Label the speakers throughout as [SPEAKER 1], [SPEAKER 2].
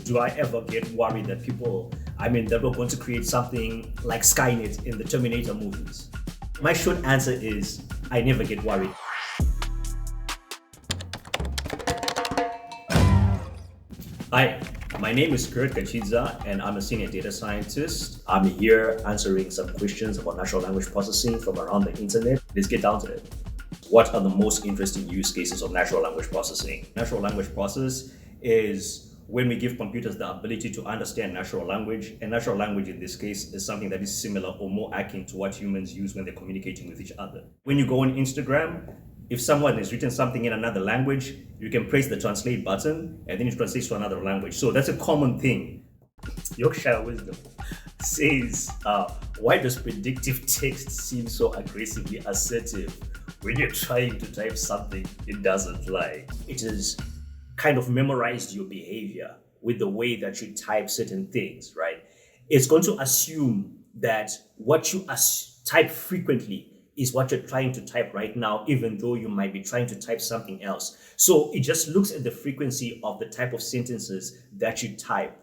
[SPEAKER 1] do I ever get worried that that we're going to create something like Skynet in the Terminator movies? My short answer is, I never get worried. Hi, my name is Kachidza and I'm a Senior Data Scientist. I'm here answering some questions about natural language processing from around the internet. Let's get down to it. What are the most interesting use cases of natural language processing? Natural language process is when we give computers the ability to understand natural language, and natural language in this case is something that is similar or more akin to what humans use when they're communicating with each other. When you go on Instagram, if someone has written something in another language, you can press the translate button and then it translates to another language. So that's a common thing. Yorkshire Wisdom says, why does predictive text seem so aggressively assertive when you're trying to type something it doesn't like? It has kind of memorized your behavior with the way that you type certain things, right? It's going to assume that what you type frequently is what you're trying to type right now, even though you might be trying to type something else. So it just looks at the frequency of the type of sentences that you type,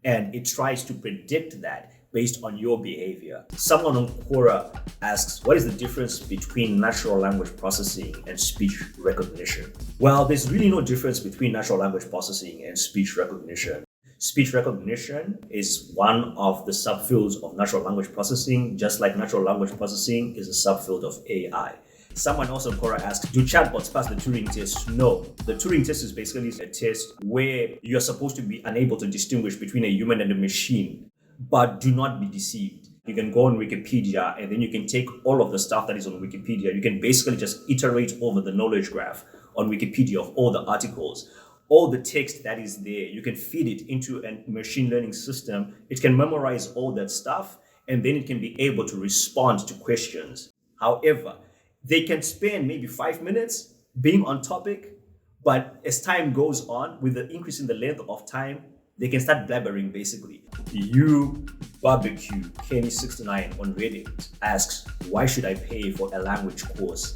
[SPEAKER 1] and it tries to predict that based on your behavior. Someone on Quora asks, what is the difference between natural language processing and speech recognition? Well, there's really no difference between natural language processing and speech recognition. Speech recognition is one of the subfields of natural language processing, just like natural language processing is a subfield of AI. Someone else on Quora asks, do chatbots pass the Turing test? No. The Turing test is basically a test where you're supposed to be unable to distinguish between a human and a machine, but do not be deceived. You can go on Wikipedia and then you can take all of the stuff that is on Wikipedia. You can basically just iterate over the knowledge graph on Wikipedia of all the articles. All the text that is there, you can feed it into a machine learning system. It can memorize all that stuff, and then it can be able to respond to questions. However, they can spend maybe 5 minutes being on topic, but as time goes on, with the increase in the length of time, they can start blabbering basically. You barbecue Kenny69 on Reddit asks, why should I pay for a language course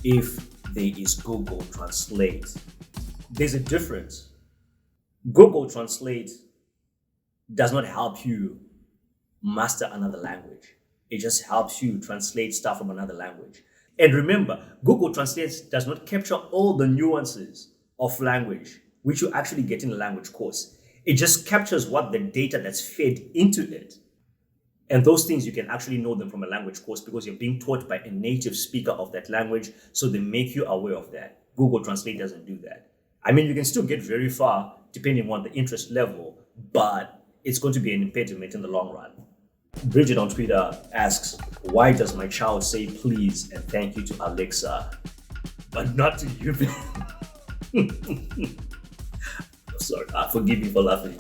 [SPEAKER 1] if there is Google Translate? There's a difference. Google Translate does not help you master another language. It just helps you translate stuff from another language. And remember, Google Translate does not capture all the nuances of language, which you actually get in a language course. It just captures what the data that's fed into it. And those things, you can actually know them from a language course because you're being taught by a native speaker of that language, so they make you aware of that. Google Translate doesn't do that. I mean, you can still get very far depending on the interest level, but it's going to be an impediment in the long run. Bridget on Twitter asks, why does my child say please and thank you to Alexa, but not to you? Sorry, forgive me for laughing.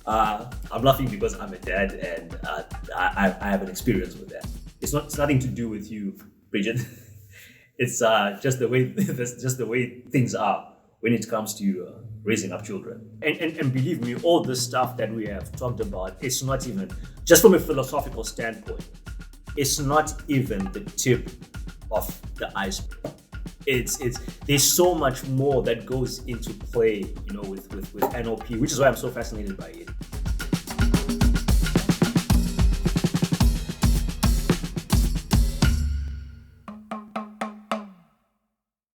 [SPEAKER 1] I'm laughing because I'm a dad and I have an experience with that. It's nothing to do with you, Bridget. It's just the way things are when it comes to raising up children. And believe me, all this stuff that we have talked about, it's not even, just from a philosophical standpoint, it's not even the tip of the iceberg. There's so much more that goes into play, with NLP, which is why I'm so fascinated by it.